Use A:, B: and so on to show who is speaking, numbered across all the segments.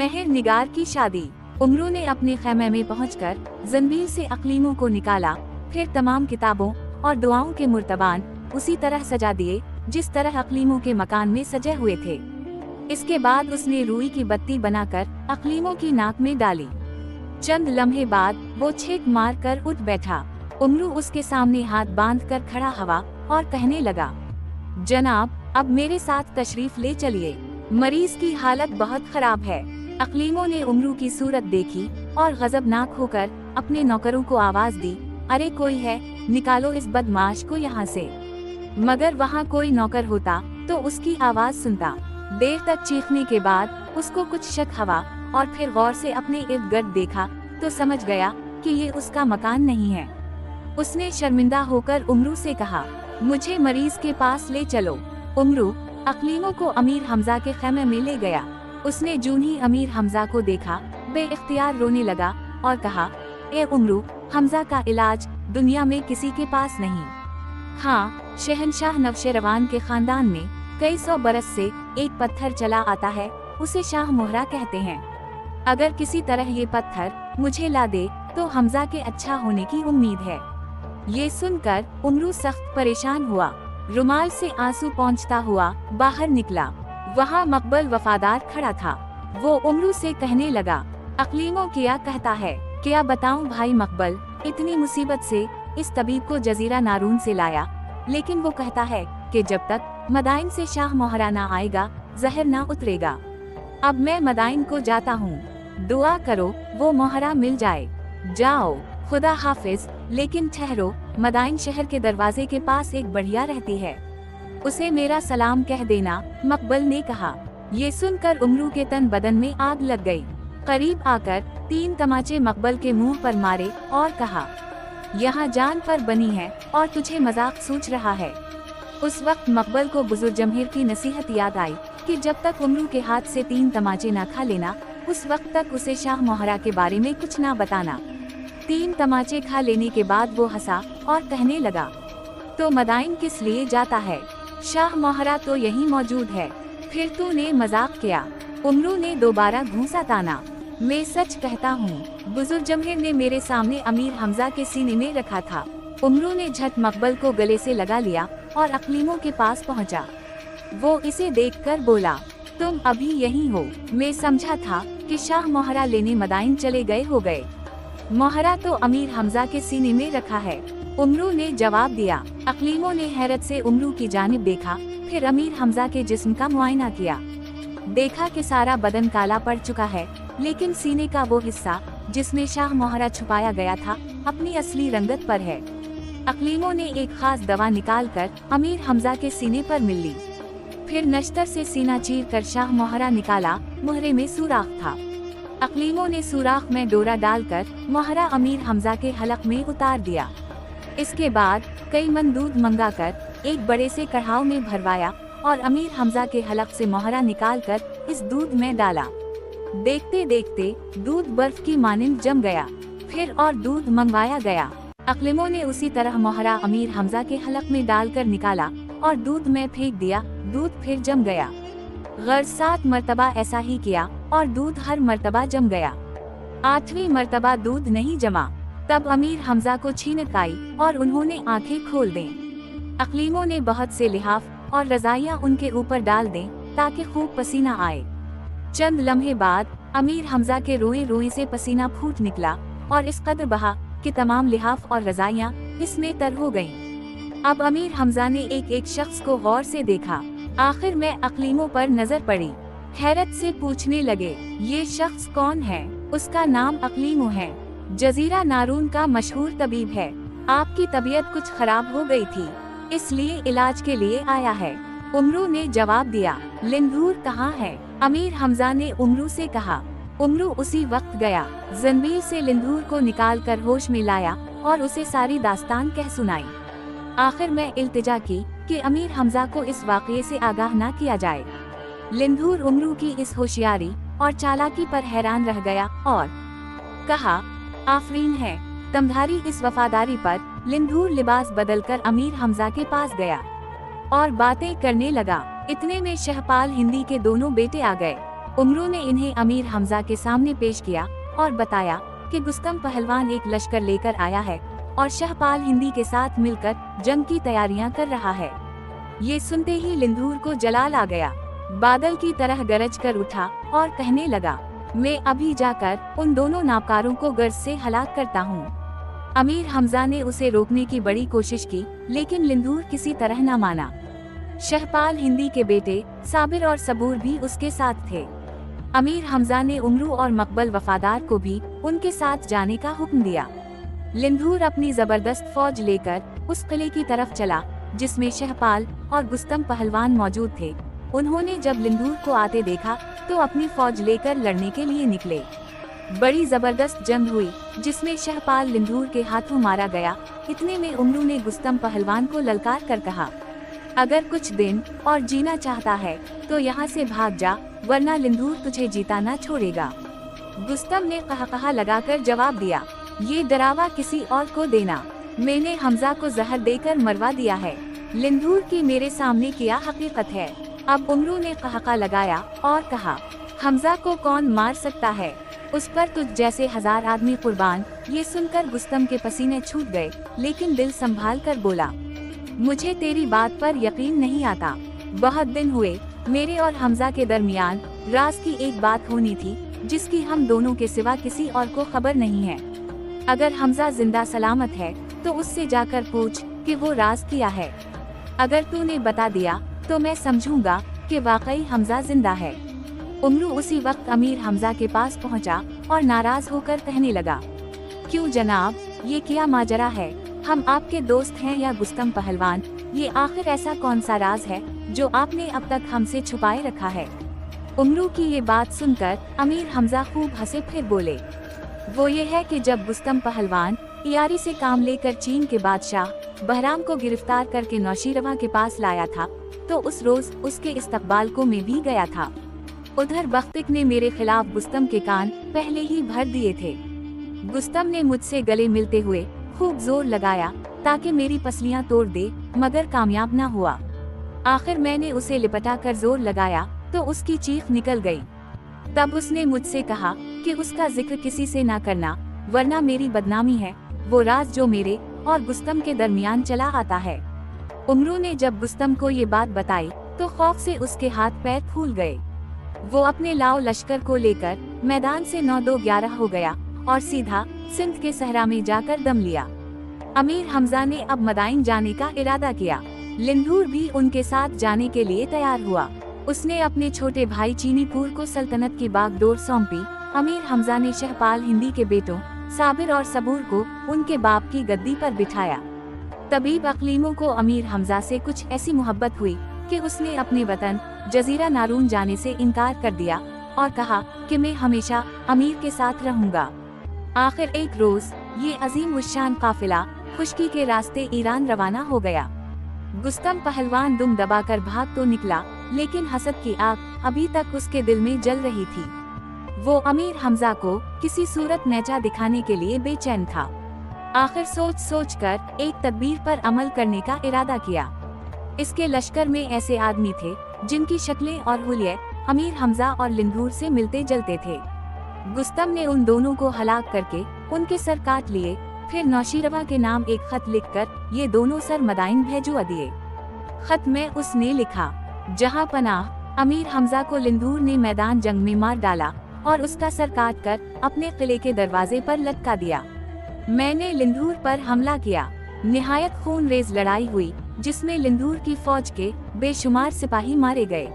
A: मेहर निगार की शादी। उमरू ने अपने खैमे में पहुंचकर जंबील से अकलीमों को निकाला, फिर तमाम किताबों और दुआओं के मुर्तबान उसी तरह सजा दिए जिस तरह अकलीमों के मकान में सजे हुए थे। इसके बाद उसने रुई की बत्ती बनाकर अकलीमों की नाक में डाली। चंद लम्हे बाद वो छींक मार कर उठ बैठा। उमरू उसके सामने हाथ बांधकर खड़ा हुआ और कहने लगा, जनाब, अब मेरे साथ तशरीफ ले चलिए, मरीज की हालत बहुत खराब है। अकलीमों ने उमरू की सूरत देखी और गजबनाक होकर अपने नौकरों को आवाज दी, अरे कोई है, निकालो इस बदमाश को यहाँ से। मगर वहाँ कोई नौकर होता तो उसकी आवाज सुनता। देर तक चीखने के बाद उसको कुछ शक हुआ और फिर गौर से अपने इर्द गिर्द देखा तो समझ गया कि ये उसका मकान नहीं है। उसने शर्मिंदा होकर उमरू से कहा, मुझे मरीज के पास ले चलो। उमरू अकलीमों को अमीर हमजा के खैमे में ले गया। उसने जूं ही अमीर हमजा को देखा, बेइख्तियार रोने लगा और कहा, ए उमरू, हमजा का इलाज दुनिया में किसी के पास नहीं। हाँ, शहनशाह नवशेरवान के खानदान में कई सौ बरस से एक पत्थर चला आता है, उसे शाह मोहरा कहते हैं। अगर किसी तरह ये पत्थर मुझे ला दे तो हमजा के अच्छा होने की उम्मीद है। ये सुनकर उमरू सख्त परेशान हुआ। रुमाल से आंसू पोंछता हुआ बाहर निकला। वहाँ मकबल वफादार खड़ा था। वो उमरू से कहने लगा, अकलीमों क्या कहता है, क्या बताऊं भाई मकबल, इतनी मुसीबत से इस तबीब को जजीरा नारून से लाया, लेकिन वो कहता है कि जब तक मदाइन से शाह मोहरा ना आएगा जहर ना उतरेगा। अब मैं मदाइन को जाता हूँ, दुआ करो वो मोहरा मिल जाए। जाओ, खुदा हाफिज। लेकिन ठहरो, मदाइन शहर के दरवाजे के पास एक बढ़िया रहती है, उसे मेरा सलाम कह देना, मकबल ने कहा। ये सुनकर उमरू के तन बदन में आग लग गई। करीब आकर 3 तमाचे मकबल के मुंह पर मारे और कहा, यहाँ जान पर बनी है और तुझे मजाक सूझ रहा है। उस वक्त मकबल को बुजुर्ग जमहीर की नसीहत याद आई कि जब तक उमरू के हाथ से 3 तमाचे न खा लेना, उस वक्त तक उसे शाह मोहरा के बारे में कुछ ना बताना। 3 तमाचे खा लेने के बाद वो हंसा और कहने लगा, तो मदाइन किस लिए जाता है, शाह मोहरा तो यहीं मौजूद है, फिर तूने मजाक किया। उमरू ने दोबारा घूंसा ताना, मैं सच कहता हूँ, बुजुर्ग जमहीर ने मेरे सामने अमीर हमजा के सीने में रखा था। उमरू ने झट मकबल को गले से लगा लिया और अकलीमों के पास पहुँचा। वो इसे देखकर बोला, तुम अभी यहीं हो, मैं समझा था कि शाह मोहरा लेने मदाइन चले गए हो गए। मोहरा तो अमीर हमजा के सीने में रखा है, उमरू ने जवाब दिया। अकलीमों ने हैरत से उमरू की जानिब देखा, फिर अमीर हमजा के जिस्म का मुआयना किया। देखा कि सारा बदन काला पड़ चुका है, लेकिन सीने का वो हिस्सा जिसमें शाह मोहरा छुपाया गया था अपनी असली रंगत पर है। अकलीमों ने एक खास दवा निकालकर अमीर हमजा के सीने पर मिल ली। फिर नश्तर से सीना चीर कर शाह मोहरा निकाला। मुहरे में सुराख था। अकलीमों ने सुराख में डोरा डालकर मोहरा अमीर हमजा के हलक में उतार दिया। इसके बाद कई मन दूध मंगाकर एक बड़े से कढ़ाव में भरवाया और अमीर हमजा के हलक से मोहरा निकालकर इस दूध में डाला। देखते देखते दूध बर्फ की मानिंद जम गया। फिर और दूध मंगवाया गया। अकलीमों ने उसी तरह मोहरा अमीर हमजा के हलक में डालकर निकाला और दूध में फेंक दिया। दूध फिर जम गया। गर्ज 7 मरतबा ऐसा ही किया और दूध हर मरतबा जम गया। 8वीं मरतबा दूध नहीं जमा। तब अमीर हमजा को छीनक आई और उन्होंने आंखें खोल दें। अकलीमों ने बहुत से लिहाफ और रजाइयाँ उनके ऊपर डाल दें ताकि खूब पसीना आए। चंद लम्हे बाद अमीर हमजा के रोए रोए से पसीना फूट निकला और इस कदर बहा कि तमाम लिहाफ और रजाइयाँ इसमें तर हो गयीं। अब अमीर हमजा ने एक एक शख्स को गौर से देखा। आखिर में अकलीमों पर नजर पड़ी। हैरत से पूछने लगे, ये शख्स कौन है? उसका नाम अकलीमो है, जजीरा नारून का मशहूर तबीब है। आपकी तबीयत कुछ खराब हो गई थी, इसलिए इलाज के लिए आया है। उमरू ने जवाब दिया। लिंदूर कहाँ है? अमीर हमजा ने उमरू से कहा। उमरू उसी वक्त गया, जंबील से लिंदूर को निकालकर होश में लाया और उसे सारी दास्तान कह सुनाई। आखिर में इल्तिजा की कि अमीर हमजा को इस वाक़ये से आगाह न किया जाए। लिंदूर उमरू की इस होशियारी और चालाकी पर हैरान रह गया और कहा, आफरीन है। तमधारी इस वफादारी पर लिंदूर लिबास बदलकर अमीर हमजा के पास गया और बातें करने लगा। इतने में शहपाल हिंदी के दोनों बेटे आ गए। उमरू ने इन्हें अमीर हमजा के सामने पेश किया और बताया कि गुस्तम पहलवान एक लश्कर लेकर आया है और शहपाल हिंदी के साथ मिलकर जंग की तैयारियां कर रहा है। ये सुनते ही लिंधूर को जलाल आ गया, बादल की तरह गरज कर उठा और कहने लगा, मैं अभी जाकर उन दोनों नापकारों को गर्ज से हलाक करता हूँ। अमीर हमजा ने उसे रोकने की बड़ी कोशिश की, लेकिन लिंधूर किसी तरह न माना। शहपाल हिंदी के बेटे साबिर और सबूर भी उसके साथ थे। अमीर हमजा ने उमरू और मकबल वफादार को भी उनके साथ जाने का हुक्म दिया। लिंधूर अपनी जबरदस्त फौज लेकर उस किले की तरफ चला जिसमें शहपाल और गुस्तम पहलवान मौजूद थे। उन्होंने जब लिंधूर को आते देखा तो अपनी फौज लेकर लड़ने के लिए निकले। बड़ी जबरदस्त जंग हुई जिसमें शहपाल लिंधूर के हाथों मारा गया। इतने में उमरू ने गुस्तम पहलवान को ललकार कर कहा, अगर कुछ दिन और जीना चाहता है तो यहाँ से भाग जा, वरना लिंधूर तुझे जीता न छोड़ेगा। गुस्तम ने कहा लगाकर जवाब दिया, ये डरावा किसी और को देना, मैंने हमजा को जहर देकर मरवा दिया है। लिंधूर की मेरे सामने किया हकीकत है। अब उमरू ने कहा लगाया और कहा, हमजा को कौन मार सकता है, उस पर तुझ जैसे 1000 आदमी कुर्बान। ये सुनकर गुस्तम के पसीने छूट गए, लेकिन दिल संभाल कर बोला, मुझे तेरी बात पर यकीन नहीं आता। बहुत दिन हुए, मेरे और हमजा के दरमियान राज की एक बात होनी थी जिसकी हम दोनों के सिवा किसी और को खबर नहीं है। अगर हमजा जिंदा सलामत है तो उससे जाकर पूछ कि वो राज किया है। अगर तूने बता दिया तो मैं समझूंगा कि वाकई हमजा जिंदा है। उमरू उसी वक्त अमीर हमजा के पास पहुंचा और नाराज होकर कहने लगा, क्यों जनाब, ये क्या माजरा है? हम आपके दोस्त हैं या गुस्तम पहलवान? ये आखिर ऐसा कौन सा राज है जो आपने अब तक हमसे छुपाए रखा है? उमरू की ये बात सुनकर अमीर हमजा खूब हंसे, फिर बोले, वो ये है कि जब गुस्तम पहलवान यारी से काम लेकर चीन के बादशाह बहराम को गिरफ्तार करके नौशीरवा के पास लाया था तो उस रोज उसके इस्तकबाल को मैं भी गया था। उधर बख्तिक ने मेरे खिलाफ गुस्तम के कान पहले ही भर दिए थे। गुस्तम ने मुझसे गले मिलते हुए खूब जोर लगाया ताकि मेरी पसलियां तोड़ दे, मगर कामयाब न हुआ। आखिर मैंने उसे लिपटा कर जोर लगाया तो उसकी चीख निकल गई। तब उसने मुझसे कहा कि उसका जिक्र किसी से ना करना, वरना मेरी बदनामी है। वो राज जो मेरे और गुस्तम के दरमियान चला आता है। उमरू ने जब गुस्तम को ये बात बताई तो खौफ से उसके हाथ पैर फूल गए। वो अपने लाओ लश्कर को लेकर मैदान से 9-2-11 हो गया और सीधा सिंध के सहरा में जाकर दम लिया। अमीर हमजा ने अब मदाइन जाने का इरादा किया। लिंधूर भी उनके साथ जाने के लिए तैयार हुआ। उसने अपने छोटे भाई चीनीपुर को सल्तनत की बागडोर सौंपी। अमीर हमजा ने शहपाल हिंदी के बेटों साबिर और सबूर को उनके बाप की गद्दी पर बिठाया। तबीब अकलीमों को अमीर हमजा से कुछ ऐसी मोहब्बत हुई कि उसने अपने वतन जजीरा नारून जाने से इनकार कर दिया और कहा कि मैं हमेशा अमीर के साथ रहूंगा। आखिर एक रोज ये अजीम उश्शान काफिला खुश्की के रास्ते ईरान रवाना हो गया। गुस्तम पहलवान दुम दबाकर भाग तो निकला, लेकिन हसद की आग अभी तक उसके दिल में जल रही थी। वो अमीर हमजा को किसी सूरत नेचा दिखाने के लिए बेचैन था। आखिर सोच सोच कर एक तदबीर पर अमल करने का इरादा किया। इसके लश्कर में ऐसे आदमी थे जिनकी शक्लें और हुलिये अमीर हमजा और लिंधूर से मिलते जलते थे। गुस्तम ने उन दोनों को हलाक करके उनके सर काट लिए। फिर नौशीरवा के नाम एक खत लिखकर ये दोनों सर मदाइन भेजवा दिए। खत में उसने लिखा, जहां पनाह अमीर हमजा को लिंधूर ने मैदान जंग में मार डाला और उसका सर काट कर अपने किले के दरवाजे पर लटका दिया। मैंने लिंधूर पर हमला किया। निहायत खूनरेज लड़ाई हुई जिसमें लिंधूर की फौज के बेशुमार सिपाही मारे गए।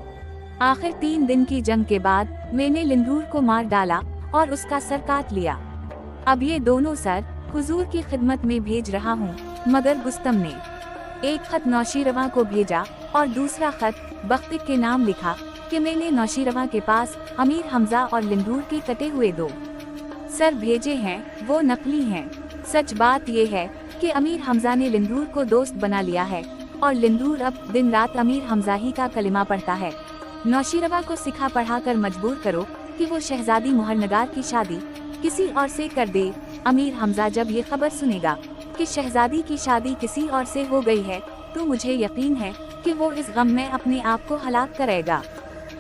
A: आखिर 3 दिन की जंग के बाद मैंने लिंधूर को मार डाला और उसका सर काट लिया। अब ये दोनों सर हुजूर की खिदमत में भेज रहा हूँ। मगर गुस्तम ने एक खत नौशीरवा को भेजा और दूसरा खत बख्तिक के नाम लिखा कि मैंने नौशीरवा के पास अमीर हमजा और लिंधूर के कटे हुए 2 सर भेजे हैं, वो नकली हैं। सच बात ये है कि अमीर हमजा ने लिंधूर को दोस्त बना लिया है और लिंधूर अब दिन रात अमीर हमजा ही का कलिमा पढ़ता है। नौशीरवा को सिखा पढ़ा कर मजबूर करो कि वो शहजादी मुहरनगार की शादी किसी और से कर दे। अमीर हमजा जब ये खबर सुनेगा कि शहजादी की शादी किसी और से हो गई है तो मुझे यकीन है कि वो इस गम में अपने आप को हलाक करेगा।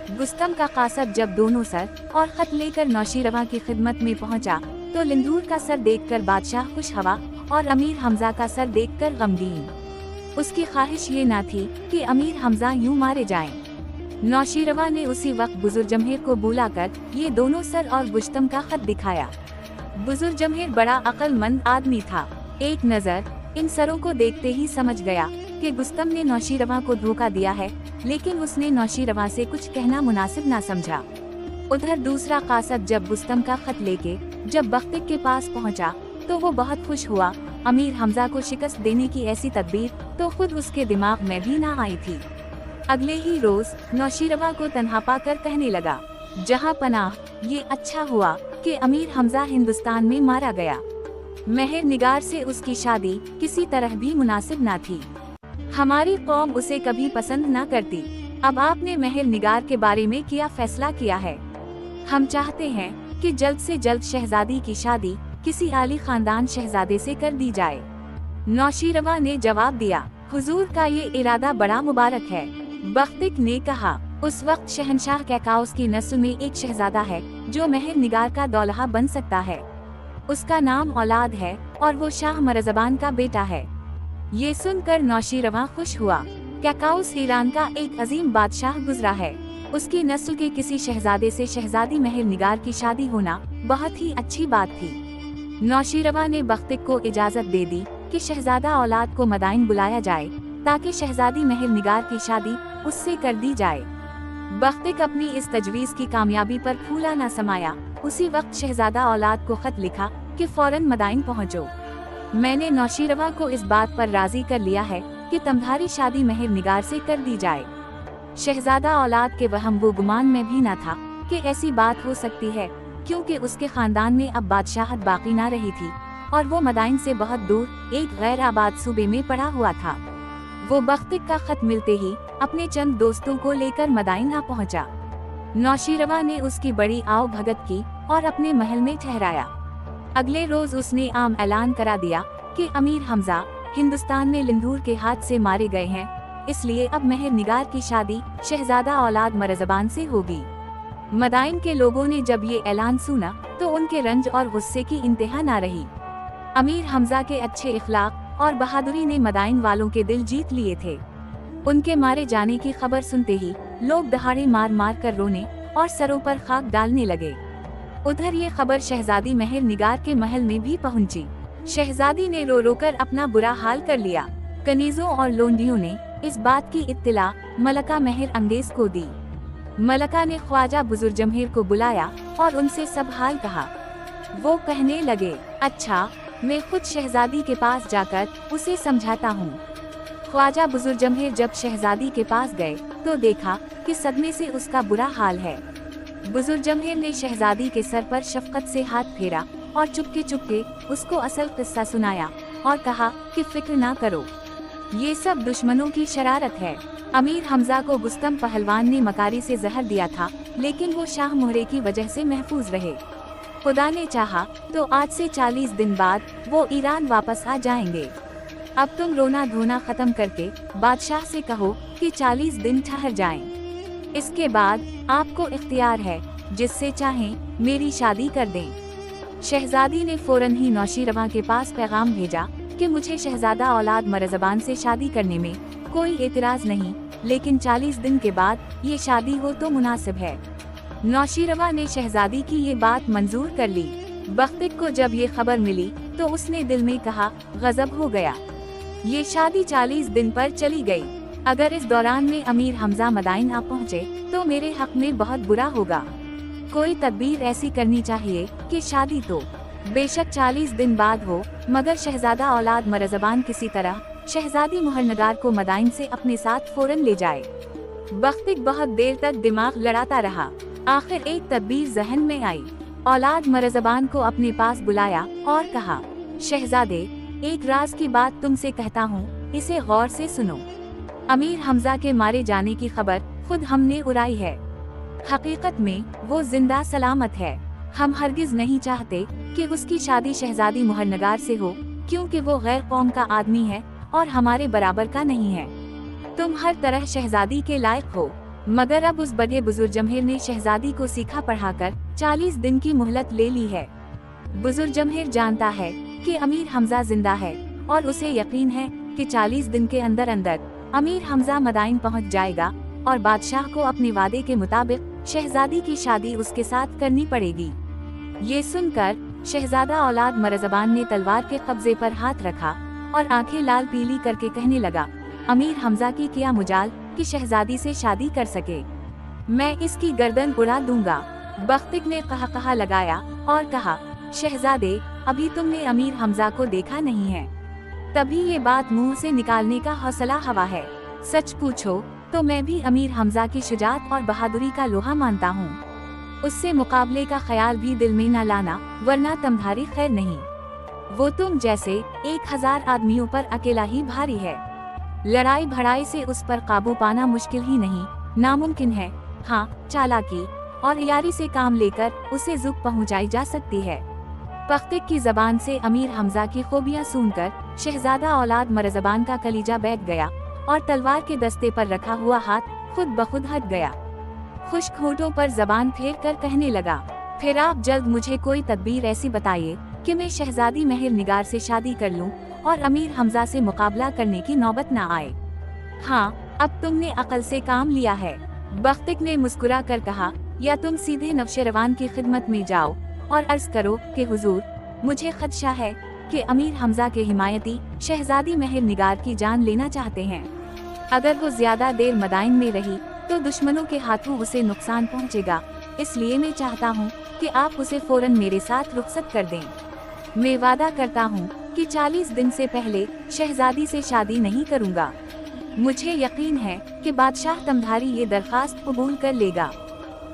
A: गुस्तम का कासब जब दोनों सर और खत लेकर नौशीरवा की खिदमत में पहुंचा, तो लिंदूर का सर देखकर बादशाह खुश हवा और अमीर हमजा का सर देखकर गमगीन। उसकी ख्वाहिश ये न थी कि अमीर हमजा यूं मारे जाएं। नौशीरवा ने उसी वक्त बुजुर्जमहेर को बुलाकर ये दोनों सर और गुस्तम का खत दिखाया। बुजुर्जमहेर बड़ा अक्लमंद आदमी था। एक नज़र इन सरों को देखते ही समझ गया कि गुस्तम ने नौशीरवा को धोखा दिया है, लेकिन उसने नौशीरवा से कुछ कहना मुनासिब ना समझा। उधर दूसरा कासब जब गुस्तम का खत लेके जब बख्तिक के पास पहुंचा, तो वो बहुत खुश हुआ। अमीर हमजा को शिकस्त देने की ऐसी तदबीर तो खुद उसके दिमाग में भी ना आई थी। अगले ही रोज नौशीरवा को तन्हा पाकर कहने लगा, जहाँ पनाह, ये अच्छा हुआ कि अमीर हमजा हिंदुस्तान में मारा गया। मेहर निगार से उसकी शादी किसी तरह भी मुनासिब ना थी। हमारी कौम उसे कभी पसंद ना करती। अब आपने मेहर निगार के बारे में क्या फैसला किया है? हम चाहते हैं कि जल्द से जल्द शहजादी की शादी किसी आली खानदान शहजादे से कर दी जाए। नौशीरवा ने जवाब दिया, हुजूर का ये इरादा बड़ा मुबारक है। बख्तिक ने कहा, उस वक्त शहनशाह कैकाउस की नस्ल में एक शहजादा है जो मेहर निगार का दौल्हा बन सकता है। उसका नाम औलाद है और वो शाह मरज़बान का बेटा है। ये सुनकर नौशीरवा खुश हुआ। कैकाउस ईरान का एक अजीम बादशाह गुजरा है। उसकी नस्ल के किसी शहजादे से शहजादी मेहर निगार की शादी होना बहुत ही अच्छी बात थी। नौशीरवा ने बख्तिक को इजाजत दे दी कि शहजादा औलाद को मदाइन बुलाया जाए ताकि शहजादी मेहर निगार की शादी उससे कर दी जाए। बख्तिक अपनी इस तजवीज़ की कामयाबी पर फूला न समाया। उसी वक्त शहजादा औलाद को खत लिखा कि फौरन मदाइन पहुँचो। मैंने नौशीरवा को इस बात पर राजी कर लिया है कि तुम्हारी शादी मेहर निगार से कर दी जाए। शहजादा औलाद के वहम वो गुमान में भी न था कि ऐसी बात हो सकती है, क्योंकि उसके खानदान में अब बादशाहत बाकी न रही थी और वो मदाइन से बहुत दूर एक गैर आबाद सूबे में पड़ा हुआ था। वो बख्तिक का खत मिलते ही अपने चंद दोस्तों को लेकर मदाइन आ पहुंचा। नौशीरवा ने उसकी बड़ी आओ भगत की और अपने महल में ठहराया। अगले रोज उसने आम ऐलान करा दिया कि अमीर हमजा हिंदुस्तान में लिंदूर के हाथ से मारे गए हैं, इसलिए अब मेहर निगार की शादी शहजादा औलाद मरज़बान से होगी। मदाइन के लोगों ने जब ये ऐलान सुना तो उनके रंज और गुस्से की इंतहा ना रही। अमीर हमजा के अच्छे इखलाक और बहादुरी ने मदाइन वालों के दिल जीत लिए थे। उनके मारे जाने की खबर सुनते ही लोग दहाड़े मार मार कर रोने और सरों पर खाक डालने लगे। उधर ये खबर शहजादी मेहर निगार के महल में भी पहुंची। शहजादी ने रो रो कर अपना बुरा हाल कर लिया। कनीजों और लोंडियों ने इस बात की इत्तिला मलका मेहर अंगेज को दी। मलका ने ख्वाजा बुजुर्जमहेर को बुलाया और उनसे सब हाल कहा। वो कहने लगे, अच्छा, मैं खुद शहजादी के पास जाकर उसे समझाता हूँ। ख्वाजा बुजुर्जमहेर जब शहजादी के पास गए तो देखा कि सदमे से उसका बुरा हाल है। बुजुर्जमहेर ने शहजादी के सर पर शफकत से हाथ फेरा और चुपके चुपके उसको असल किस्सा सुनाया और कहा कि फिक्र ना करो, ये सब दुश्मनों की शरारत है। अमीर हमजा को गुस्तम पहलवान ने मकारी से जहर दिया था, लेकिन वो शाह मुहरे की वजह से महफूज रहे। खुदा ने चाहा तो आज से 40 दिन बाद वो ईरान वापस आ जाएंगे। अब तुम रोना धोना खत्म करके बादशाह से कहो कि 40 दिन ठहर जाएं। इसके बाद आपको इख्तियार है, जिससे चाहें मेरी शादी कर दें। शहजादी ने फौरन ही नौशीरवा के पास पैगाम भेजा कि मुझे शहजादा औलाद मरज़बान से शादी करने में कोई एतराज नहीं, लेकिन 40 दिन के बाद ये शादी हो तो मुनासिब है। नौशीरवा ने शहजादी की ये बात मंजूर कर ली। बख्तिक को जब ये खबर मिली तो उसने दिल में कहा, गजब हो गया, ये शादी 40 दिन पर चली गई। अगर इस दौरान में अमीर हमजा मदाइन आ पहुँचे तो मेरे हक में बहुत बुरा होगा। कोई तदबीर ऐसी करनी चाहिए कि शादी तो बेशक 40 दिन बाद हो, मगर शहजादा औलाद मरज़बान किसी तरह शहजादी मुहरनगार को मदाइन से अपने साथ फौरन ले जाए। बख्तिक बहुत देर तक दिमाग लड़ाता रहा। आखिर एक तदबीर जहन में आई। औलाद मरज़बान को अपने पास बुलाया और कहा, शहजादे, एक राज की बात तुमसे कहता हूँ, इसे गौर से सुनो। अमीर हमजा के मारे जाने की खबर खुद हमने उड़ाई है। हकीकत में वो जिंदा सलामत है। हम हरगिज नहीं चाहते कि उसकी शादी शहजादी मुहरनगार से हो, क्योंकि वो गैर कौम का आदमी है और हमारे बराबर का नहीं है। तुम हर तरह शहजादी के लायक हो। मगर अब उस बड़े बुजुर्ग जमहीर ने शहजादी को सीखा पढ़ाकर 40 दिन की मोहलत ले ली है। बुजुर्ग जमहीर जानता है कि अमीर हमजा जिंदा है और उसे यकीन है कि 40 दिन के अंदर अंदर अमीर हमजा मदाइन पहुंच जाएगा और बादशाह को अपने वादे के मुताबिक शहजादी की शादी उसके साथ करनी पड़ेगी। ये सुनकर शहजादा औलाद मरज़बान ने तलवार के कब्जे पर हाथ रखा और आंखें लाल पीली करके कहने लगा, अमीर हमजा की क्या मुजाल कि शहजादी से शादी कर सके, मैं इसकी गर्दन उड़ा दूंगा। बख्तिक ने कहा लगाया और कहा, शहजादे अभी तुमने अमीर हमजा को देखा नहीं है, तभी ये बात मुंह से निकालने का हौसला हवा है। सच पूछो तो मैं भी अमीर हमजा की शुजाअत और बहादुरी का लोहा मानता हूँ। उससे मुकाबले का ख्याल भी दिल में न लाना, वरना तुम्हारी खैर नहीं। वो तुम जैसे 1000 आदमियों पर अकेला ही भारी है। लड़ाई भड़ाई से उस पर काबू पाना मुश्किल ही नहीं, नामुमकिन है। हाँ, चालाकी और यारी से काम लेकर उसे ज़ुक पहुँचाई जा सकती है। बख्तिक की जबान से अमीर हमजा की खूबियाँ सुनकर शहजादा औलाद मरज़बान का कलीजा बैठ गया और तलवार के दस्ते पर रखा हुआ हाथ खुद बखुद हट गया। खुश्क होठों पर जबान फेर कर कहने लगा, फिर आप जल्द मुझे कोई तदबीर ऐसी बताइए कि मैं शहजादी महर निगार से शादी कर लूं और अमीर हमजा से मुकाबला करने की नौबत न आए। हाँ, अब तुमने अकल से काम लिया है। बख्तिक ने मुस्कुरा कर कहा, या तुम सीधे नौशेरवान की खिदमत में जाओ और अर्ज करो कि हुजूर, मुझे खदशा है कि अमीर हमजा के हिमायती शहजादी महर निगार की जान लेना चाहते हैं। अगर वो ज्यादा देर मदाइन में रही तो दुश्मनों के हाथों उसे नुकसान पहुंचेगा, इसलिए मैं चाहता हूं कि आप उसे फौरन मेरे साथ रुखसत कर दें। मैं वादा करता हूं कि 40 दिन से पहले शहजादी से शादी नहीं करूंगा। मुझे यकीन है कि बादशाह तुम्हारी ये दरख्वास्त कबूल कर लेगा।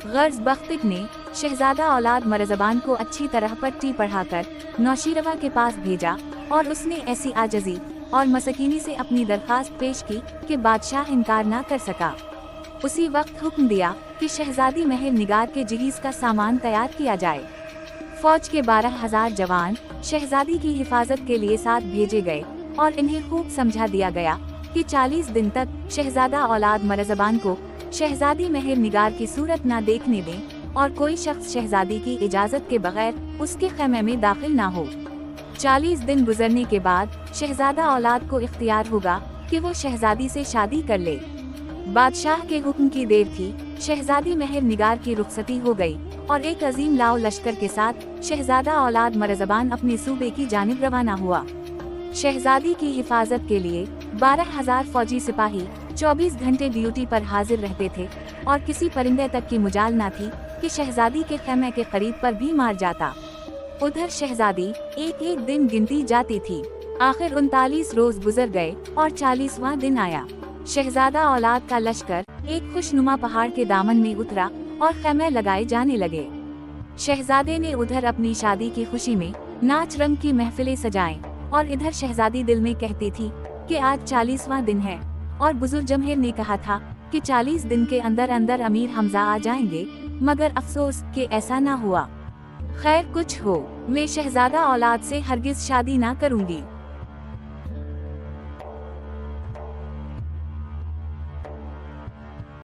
A: गर्ज बख्तिक ने शहजादा औलाद मरज़बान को अच्छी तरह पट्टी पढ़ाकर नौशीरवा के पास भेजा और उसने ऐसी आजजी और मसकीनी से अपनी दरख्वास्त पेश की कि बादशाह इनकार न कर सका। उसी वक्त हुक्म दिया कि शहजादी महर निगार के जहीज का सामान तैयार किया जाए। फौज के 12,000 जवान शहजादी की हिफाजत के लिए साथ भेजे गए और इन्हें खूब समझा दिया गया कि 40 दिन तक शहजादा औलाद मरज़बान को शहजादी महर निगार की सूरत न देखने दें और कोई शख्स शहजादी की इजाज़त के बगैर उसके खेमे में दाखिल न हो। 40 दिन गुजरने के बाद शहजादा औलाद को इख्तियार होगा कि वो शहजादी से शादी कर ले। बादशाह के हुक्म की देर थी, शहजादी महर निगार की रुखसती हो गई और एक अजीम लाओ लश्कर के साथ शहजादा औलाद मरज़बान अपने सूबे की जानिब रवाना हुआ। शहजादी की हिफाजत के लिए 12,000 फौजी सिपाही 24 घंटे ड्यूटी पर हाजिर रहते थे और किसी परिंदे तक की मुजाल न थी कि शहजादी के खेमे के करीब पर भी मार जाता। उधर शहजादी एक एक दिन गिनती जाती थी। आखिर 39 रोज गुजर गए और 40वां दिन आया। शहजादा औलाद का लश्कर एक खुशनुमा पहाड़ के दामन में उतरा और खेमे लगाए जाने लगे। शहजादे ने उधर अपनी शादी की खुशी में नाच रंग की महफिलें सजाएं और इधर शहजादी दिल में कहती थी कि आज 40वां दिन है और बुजुर्ग जमहीर ने कहा था कि 40 दिन के अंदर अंदर अमीर हमजा आ जाएंगे, मगर अफसोस कि ऐसा ना हुआ। खैर कुछ हो, मैं शहजादा औलाद से हरगिज शादी ना करूंगी।